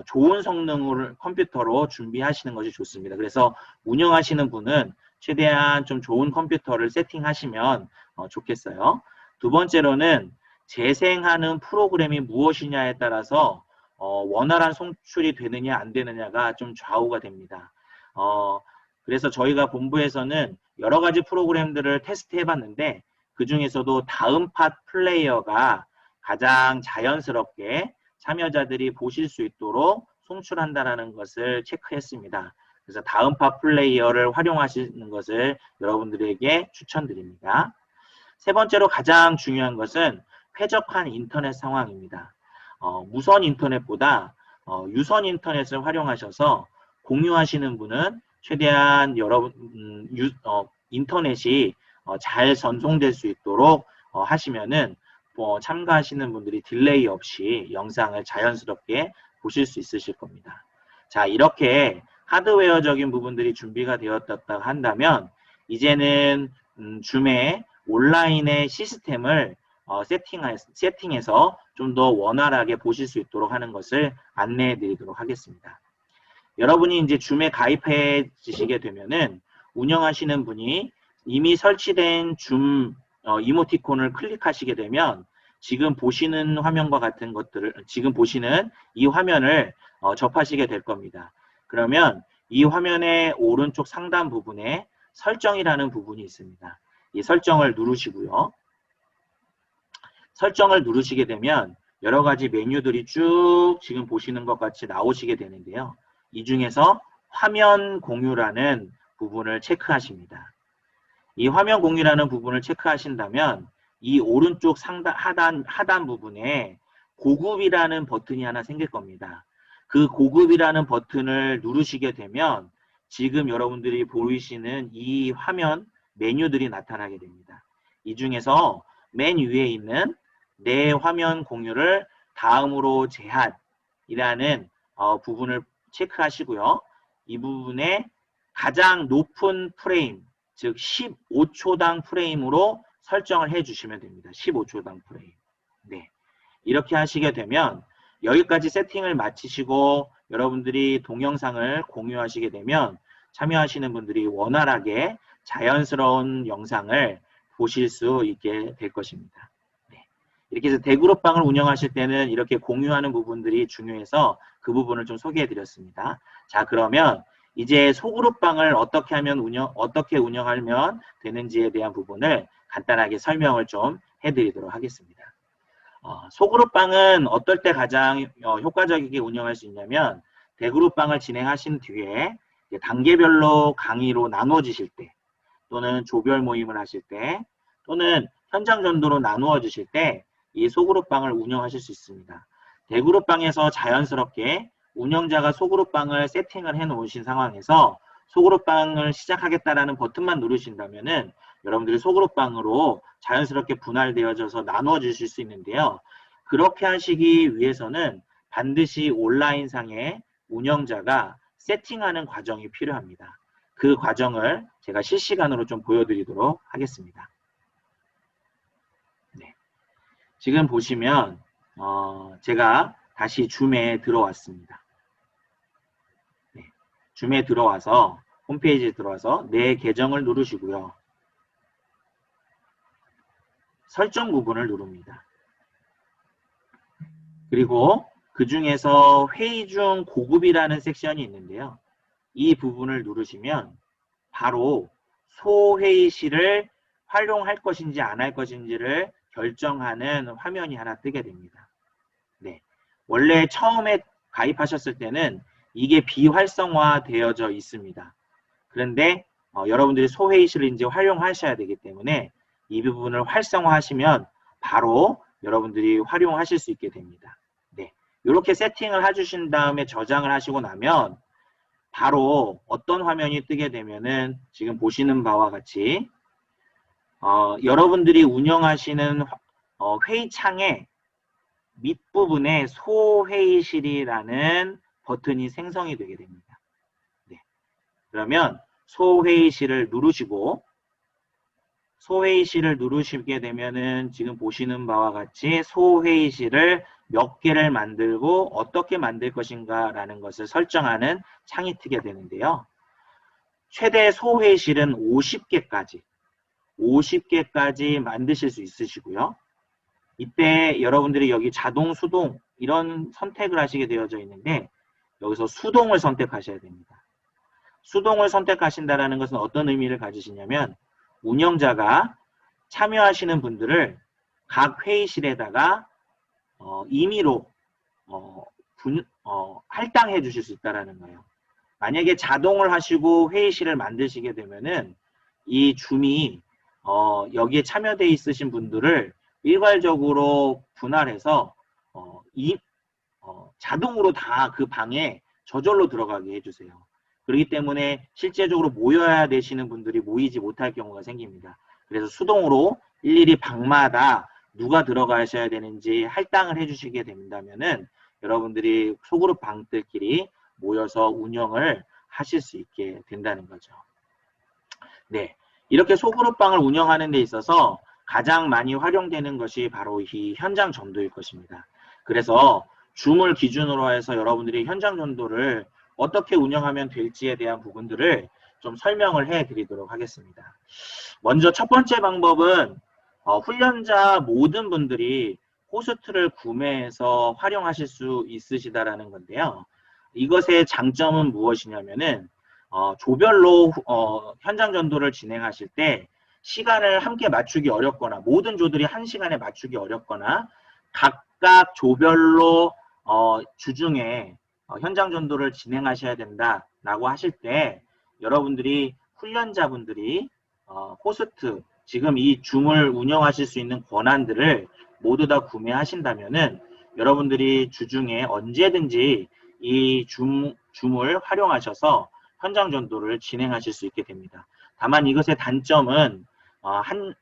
좋은 성능을 컴퓨터로 준비하시는 것이 좋습니다. 그래서 운영하시는 분은 최대한 좀 좋은 컴퓨터를 세팅하시면 좋겠어요. 두 번째로는 재생하는 프로그램이 무엇이냐에 따라서 원활한 송출이 되느냐 안 되느냐가 좀 좌우가 됩니다. 그래서 저희가 본부에서는 여러 가지 프로그램들을 테스트 해봤는데 그 중에서도 다음팟 플레이어가 가장 자연스럽게 참여자들이 보실 수 있도록 송출한다는 것을 체크했습니다. 그래서 다음팟 플레이어를 활용하시는 것을 여러분들에게 추천드립니다. 세 번째로 가장 중요한 것은 쾌적한 인터넷 상황입니다. 무선 인터넷보다 유선 인터넷을 활용하셔서 공유하시는 분은 최대한 여러분 인터넷이 잘 전송될 수 있도록 하시면은 참가하시는 분들이 딜레이 없이 영상을 자연스럽게 보실 수 있으실 겁니다. 자, 이렇게 하드웨어적인 부분들이 준비가 되었다 한다면 이제는 줌의 온라인의 시스템을 세팅해서 좀 더 원활하게 보실 수 있도록 하는 것을 안내해 드리도록 하겠습니다. 여러분이 이제 줌에 가입해 주시게 되면은 운영하시는 분이 이미 설치된 줌 이모티콘을 클릭하시게 되면 지금 보시는 화면과 같은 것들을 지금 보시는 이 화면을 접하시게 될 겁니다. 그러면 이 화면의 오른쪽 상단 부분에 설정이라는 부분이 있습니다. 이 설정을 누르시고요. 설정을 누르시게 되면 여러 가지 메뉴들이 쭉 지금 보시는 것 같이 나오시게 되는데요. 이 중에서 화면 공유라는 부분을 체크하십니다. 이 화면 공유라는 부분을 체크하신다면 이 오른쪽 상단 하단 부분에 고급이라는 버튼이 하나 생길 겁니다. 그 고급이라는 버튼을 누르시게 되면 지금 여러분들이 보이시는 이 화면 메뉴들이 나타나게 됩니다. 이 중에서 맨 위에 있는 내 화면 공유를 다음으로 제한이라는 부분을 체크하시고요. 이 부분에 가장 높은 프레임, 즉 15초당 프레임으로 설정을 해주시면 됩니다. 15초당 프레임. 네, 이렇게 하시게 되면 여기까지 세팅을 마치시고 여러분들이 동영상을 공유하시게 되면 참여하시는 분들이 원활하게 자연스러운 영상을 보실 수 있게 될 것입니다. 네. 이렇게 해서 대그룹방을 운영하실 때는 이렇게 공유하는 부분들이 중요해서 그 부분을 좀 소개해 드렸습니다. 자, 그러면 이제 소그룹방을 어떻게 운영하면 되는지에 대한 부분을 간단하게 설명을 좀 해드리도록 하겠습니다. 소그룹방은 어떨 때 가장 효과적이게 운영할 수 있냐면 대그룹방을 진행하신 뒤에 단계별로 강의로 나누어지실 때 또는 조별 모임을 하실 때 또는 현장 전도로 나누어 주실 때 이 소그룹방을 운영하실 수 있습니다. 대그룹방에서 자연스럽게 운영자가 소그룹방을 세팅을 해 놓으신 상황에서 소그룹방을 시작하겠다라는 버튼만 누르신다면은 여러분들이 소그룹방으로 자연스럽게 분할되어져서 나누어 주실 수 있는데요. 그렇게 하시기 위해서는 반드시 온라인상의 운영자가 세팅하는 과정이 필요합니다. 그 과정을 제가 실시간으로 좀 보여드리도록 하겠습니다. 네. 지금 보시면 제가 다시 줌에 들어왔습니다. 네. 줌에 들어와서 홈페이지에 들어와서 내 계정을 누르시고요. 설정 부분을 누릅니다. 그리고 그 중에서 회의 중 고급이라는 섹션이 있는데요. 이 부분을 누르시면 바로 소회의실을 활용할 것인지 안 할 것인지를 결정하는 화면이 하나 뜨게 됩니다. 네. 원래 처음에 가입하셨을 때는 이게 비활성화 되어져 있습니다. 그런데 여러분들이 소회의실을 이제 활용하셔야 되기 때문에 이 부분을 활성화하시면 바로 여러분들이 활용하실 수 있게 됩니다. 네. 이렇게 세팅을 해주신 다음에 저장을 하시고 나면 바로 어떤 화면이 뜨게 되면은 지금 보시는 바와 같이 여러분들이 운영하시는 회의창의 밑부분에 소회의실이라는 버튼이 생성이 되게 됩니다. 네. 그러면 소회의실을 누르시고 소회의실을 누르시게 되면은 지금 보시는 바와 같이 소회의실을 몇 개를 만들고 어떻게 만들 것인가 라는 것을 설정하는 창이 뜨게 되는데요. 최대 소회의실은 50개까지 만드실 수 있으시고요. 이때 여러분들이 여기 자동, 수동 이런 선택을 하시게 되어져 있는데 여기서 수동을 선택하셔야 됩니다. 수동을 선택하신다는 것은 어떤 의미를 가지시냐면 운영자가 참여하시는 분들을 각 회의실에다가 임의로 할당해 주실 수 있다는 거예요. 만약에 자동을 하시고 회의실을 만드시게 되면은 이 줌이 여기에 참여되어 있으신 분들을 일괄적으로 분할해서 자동으로 다 그 방에 저절로 들어가게 해주세요. 그렇기 때문에 실제적으로 모여야 되시는 분들이 모이지 못할 경우가 생깁니다. 그래서 수동으로 일일이 방마다 누가 들어가셔야 되는지 할당을 해주시게 된다면은 여러분들이 소그룹 방들끼리 모여서 운영을 하실 수 있게 된다는 거죠. 네, 이렇게 소그룹 방을 운영하는 데 있어서 가장 많이 활용되는 것이 바로 이 현장 전도일 것입니다. 그래서 줌을 기준으로 해서 여러분들이 현장 전도를 어떻게 운영하면 될지에 대한 부분들을 좀 설명을 해 드리도록 하겠습니다. 먼저 첫 번째 방법은 훈련자 모든 분들이 호스트를 구매해서 활용하실 수 있으시다라는 건데요. 이것의 장점은 무엇이냐면은 조별로 현장 전도를 진행하실 때 시간을 함께 맞추기 어렵거나 모든 조들이 한 시간에 맞추기 어렵거나 각각 조별로 주중에 현장 전도를 진행하셔야 된다라고 하실 때 여러분들이 훈련자분들이 호스트 지금 이 줌을 운영하실 수 있는 권한들을 모두 다 구매하신다면은 여러분들이 주중에 언제든지 이 줌을 활용하셔서 현장 전도를 진행하실 수 있게 됩니다. 다만 이것의 단점은 한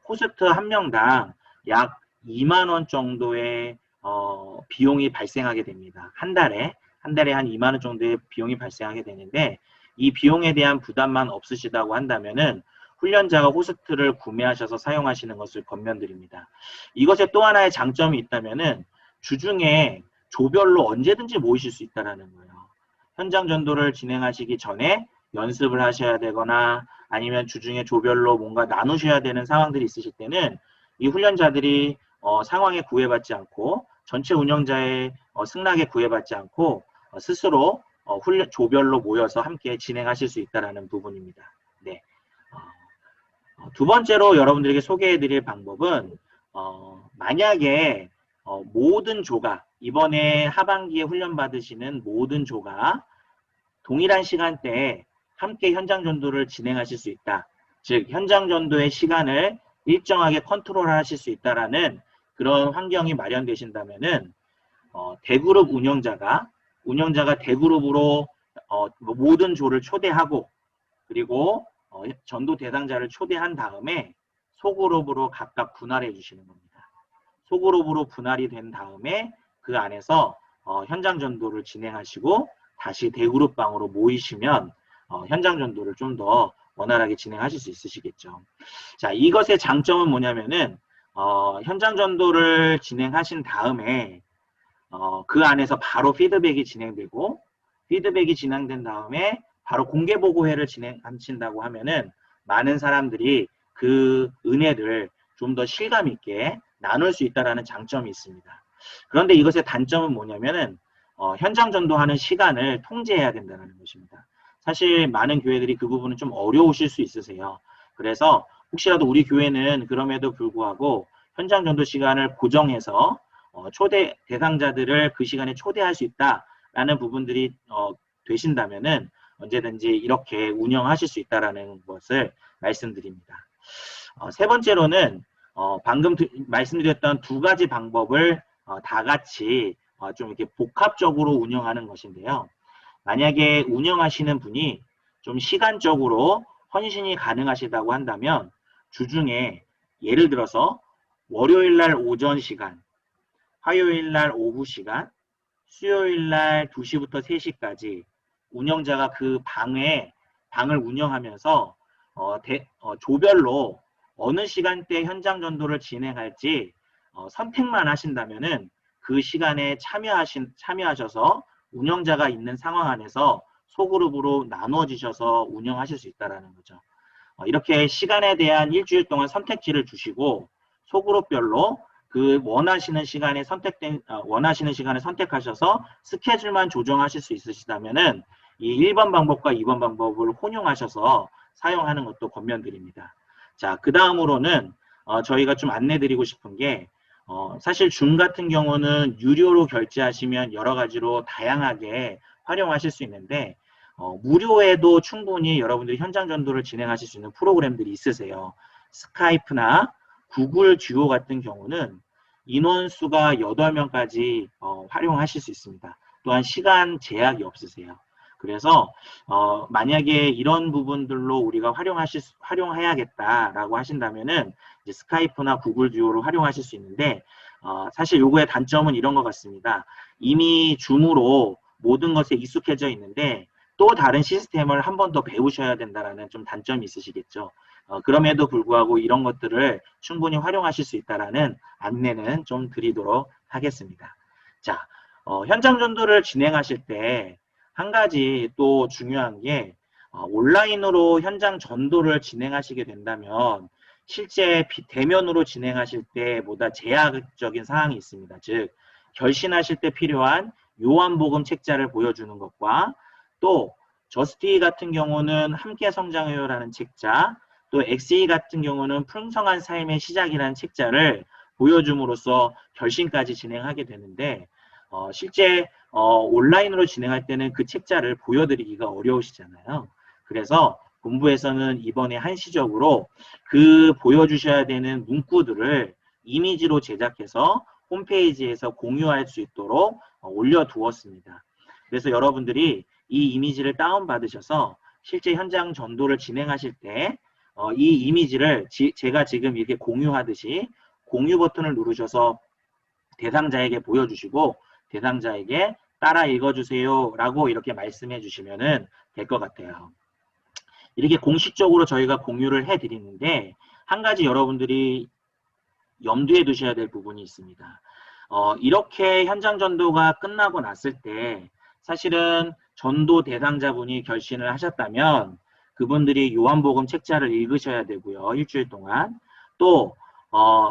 호스트 한 명당 약 2만 원 정도의 비용이 발생하게 됩니다. 한 달에 한 2만 원 정도의 비용이 발생하게 되는데 이 비용에 대한 부담만 없으시다고 한다면은 훈련자가 호스트를 구매하셔서 사용하시는 것을 권면드립니다. 이것에 또 하나의 장점이 있다면은 주중에 조별로 언제든지 모이실 수 있다는 거예요. 현장 전도를 진행하시기 전에 연습을 하셔야 되거나 아니면 주중에 조별로 뭔가 나누셔야 되는 상황들이 있으실 때는 이 훈련자들이 상황에 구애받지 않고 전체 운영자의 승낙에 구애받지 않고 스스로 조별로 모여서 함께 진행하실 수 있다는 부분입니다. 네. 두 번째로 여러분들에게 소개해 드릴 방법은 만약에 모든 조가 이번에 하반기에 훈련 받으시는 모든 조가 동일한 시간대에 함께 현장 전도를 진행하실 수 있다. 즉 현장 전도의 시간을 일정하게 컨트롤하실 수 있다라는 그런 환경이 마련되신다면은 대그룹 운영자가 대그룹으로 모든 조를 초대하고 그리고 전도 대상자를 초대한 다음에 소그룹으로 각각 분할해 주시는 겁니다. 소그룹으로 분할이 된 다음에 그 안에서 현장 전도를 진행하시고 다시 대그룹 방으로 모이시면 현장 전도를 좀 더 원활하게 진행하실 수 있으시겠죠. 자, 이것의 장점은 뭐냐면은 현장 전도를 진행하신 다음에 그 안에서 바로 피드백이 진행되고 피드백이 진행된 다음에 바로 공개 보고회를 진행하신다고 하면은 많은 사람들이 그 은혜를 좀 더 실감 있게 나눌 수 있다라는 장점이 있습니다. 그런데 이것의 단점은 뭐냐면은 현장 전도하는 시간을 통제해야 된다는 것입니다. 사실 많은 교회들이 그 부분은 좀 어려우실 수 있으세요. 그래서 혹시라도 우리 교회는 그럼에도 불구하고 현장 전도 시간을 고정해서 초대 대상자들을 그 시간에 초대할 수 있다라는 부분들이 되신다면은 언제든지 이렇게 운영하실 수 있다라는 것을 말씀드립니다. 세 번째로는 방금 말씀드렸던 두 가지 방법을 다 같이 좀 이렇게 복합적으로 운영하는 것인데요. 만약에 운영하시는 분이 좀 시간적으로 헌신이 가능하시다고 한다면 주중에 예를 들어서 월요일 날 오전 시간, 화요일 날 오후 시간, 수요일 날 2시부터 3시까지 운영자가 그 방을 운영하면서 조별로 어느 시간대 현장 전도를 진행할지 선택만 하신다면은 그 시간에 참여하셔서 운영자가 있는 상황 안에서 소그룹으로 나누어지셔서 운영하실 수 있다는 거죠. 이렇게 시간에 대한 일주일 동안 선택지를 주시고 소그룹별로 그 원하시는 시간에 선택하셔서 스케줄만 조정하실 수 있으시다면은 이 1번 방법과 2번 방법을 혼용하셔서 사용하는 것도 권면드립니다. 자, 그 다음으로는 저희가 좀 안내드리고 싶은 게 사실 줌 같은 경우는 유료로 결제하시면 여러 가지로 다양하게 활용하실 수 있는데 무료에도 충분히 여러분들이 현장 전도를 진행하실 수 있는 프로그램들이 있으세요. 스카이프나 구글 듀오 같은 경우는 인원수가 8명까지 활용하실 수 있습니다. 또한 시간 제약이 없으세요. 그래서 만약에 이런 부분들로 우리가 활용해야겠다라고 하신다면은 이제 스카이프나 구글 듀오를 활용하실 수 있는데 사실 요거의 단점은 이런 것 같습니다. 이미 줌으로 모든 것에 익숙해져 있는데 또 다른 시스템을 한 번 더 배우셔야 된다라는 좀 단점이 있으시겠죠. 그럼에도 불구하고 이런 것들을 충분히 활용하실 수 있다라는 안내는 좀 드리도록 하겠습니다. 자, 현장 전도를 진행하실 때 한 가지 또 중요한 게 온라인으로 현장 전도를 진행하시게 된다면 실제 대면으로 진행하실 때보다 제약적인 사항이 있습니다. 즉 결신하실 때 필요한 요한복음 책자를 보여주는 것과 또 저스티 같은 경우는 함께 성장해요라는 책자, 또 엑세이 같은 경우는 풍성한 삶의 시작이라는 책자를 보여줌으로써 결신까지 진행하게 되는데 실제 온라인으로 진행할 때는 그 책자를 보여드리기가 어려우시잖아요. 그래서 본부에서는 이번에 한시적으로 그 보여주셔야 되는 문구들을 이미지로 제작해서 홈페이지에서 공유할 수 있도록 올려두었습니다. 그래서 여러분들이 이 이미지를 다운받으셔서 실제 현장 전도를 진행하실 때 이 이미지를 제가 지금 이렇게 공유하듯이 공유 버튼을 누르셔서 대상자에게 보여주시고 대상자에게 따라 읽어주세요 라고 이렇게 말씀해 주시면 될 것 같아요. 이렇게 공식적으로 저희가 공유를 해드리는데 한 가지 여러분들이 염두에 두셔야 될 부분이 있습니다. 이렇게 현장 전도가 끝나고 났을 때 사실은 전도 대상자분이 결신을 하셨다면 그분들이 요한복음 책자를 읽으셔야 되고요. 일주일 동안. 또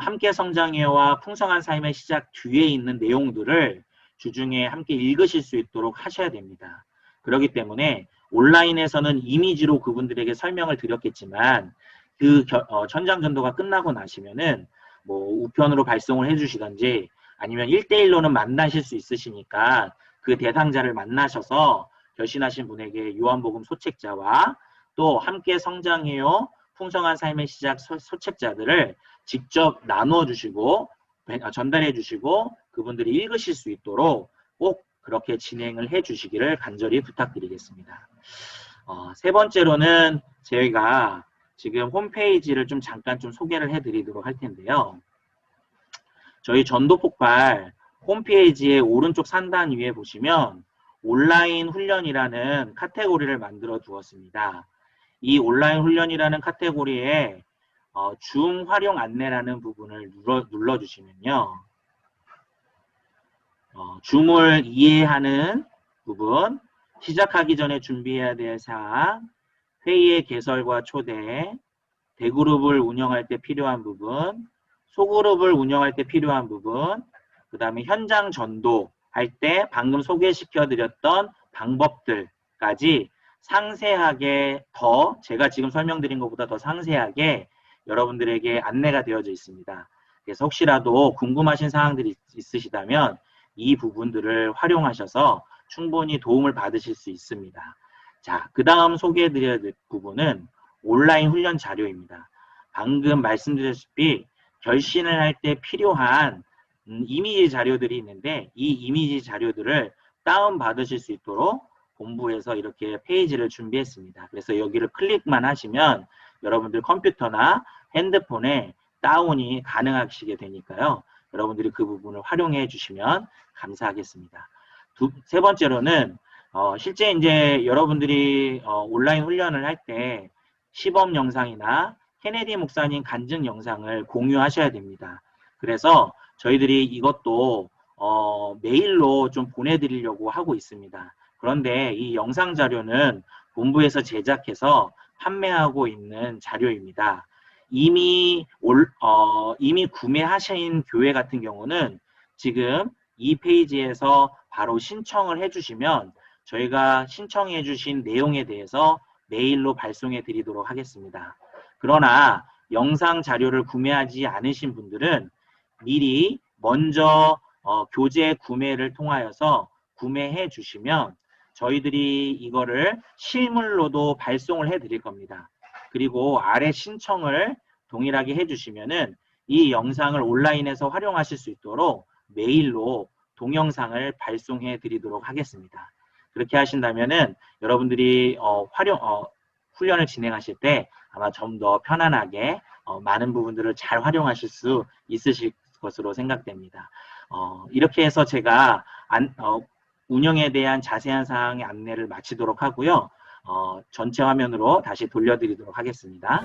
함께 성장해와 풍성한 삶의 시작 뒤에 있는 내용들을 주중에 함께 읽으실 수 있도록 하셔야 됩니다. 그렇기 때문에 온라인에서는 이미지로 그분들에게 설명을 드렸겠지만 그 현장 전도가 끝나고 나시면은 뭐 우편으로 발송을 해주시던지 아니면 1대1로는 만나실 수 있으시니까 그 대상자를 만나셔서 결신하신 분에게 요한복음 소책자와 또 함께 성장해요 풍성한 삶의 시작 소책자들을 직접 나누어 주시고 전달해 주시고 그분들이 읽으실 수 있도록 꼭 그렇게 진행을 해 주시기를 간절히 부탁드리겠습니다. 세 번째로는 저희가 지금 홈페이지를 좀 잠깐 좀 소개를 해 드리도록 할 텐데요. 저희 전도폭발 홈페이지의 오른쪽 상단 위에 보시면 온라인 훈련이라는 카테고리를 만들어 두었습니다. 이 온라인 훈련이라는 카테고리에 줌 활용 안내라는 부분을 눌러주시면요. 줌을 이해하는 부분, 시작하기 전에 준비해야 될 사항, 회의의 개설과 초대, 대그룹을 운영할 때 필요한 부분, 소그룹을 운영할 때 필요한 부분, 그 다음에 현장 전도할 때 방금 소개시켜드렸던 방법들까지 상세하게 제가 지금 설명드린 것보다 더 상세하게 여러분들에게 안내가 되어져 있습니다. 그래서 혹시라도 궁금하신 사항들이 있으시다면 이 부분들을 활용하셔서 충분히 도움을 받으실 수 있습니다. 자, 그 다음 소개해드려야 될 부분은 온라인 훈련 자료입니다. 방금 말씀드렸다시피 결신을 할 때 필요한 이미지 자료들이 있는데 이 이미지 자료들을 다운받으실 수 있도록 본부에서 이렇게 페이지를 준비했습니다. 그래서 여기를 클릭만 하시면 여러분들 컴퓨터나 핸드폰에 다운이 가능하시게 되니까요. 여러분들이 그 부분을 활용해 주시면 감사하겠습니다. 세 번째로는 실제 이제 여러분들이 온라인 훈련을 할 때 시범 영상이나 케네디 목사님 간증 영상을 공유하셔야 됩니다. 그래서 저희들이 이것도 메일로 좀 보내드리려고 하고 있습니다. 그런데 이 영상 자료는 본부에서 제작해서 판매하고 있는 자료입니다. 이미 구매하신 교회 같은 경우는 지금 이 페이지에서 바로 신청을 해주시면 저희가 신청해 주신 내용에 대해서 메일로 발송해 드리도록 하겠습니다. 그러나 영상 자료를 구매하지 않으신 분들은 미리 먼저 교재 구매를 통하여서 구매해 주시면 저희들이 이거를 실물로도 발송을 해 드릴 겁니다. 그리고 아래 신청을 동일하게 해주시면은 이 영상을 온라인에서 활용하실 수 있도록 메일로 동영상을 발송해 드리도록 하겠습니다. 그렇게 하신다면은 여러분들이 훈련을 진행하실 때 아마 좀 더 편안하게 많은 부분들을 잘 활용하실 수 있으실 것으로 생각됩니다. 이렇게 해서 제가 운영에 대한 자세한 사항의 안내를 마치도록 하고요. 전체 화면으로 다시 돌려드리도록 하겠습니다.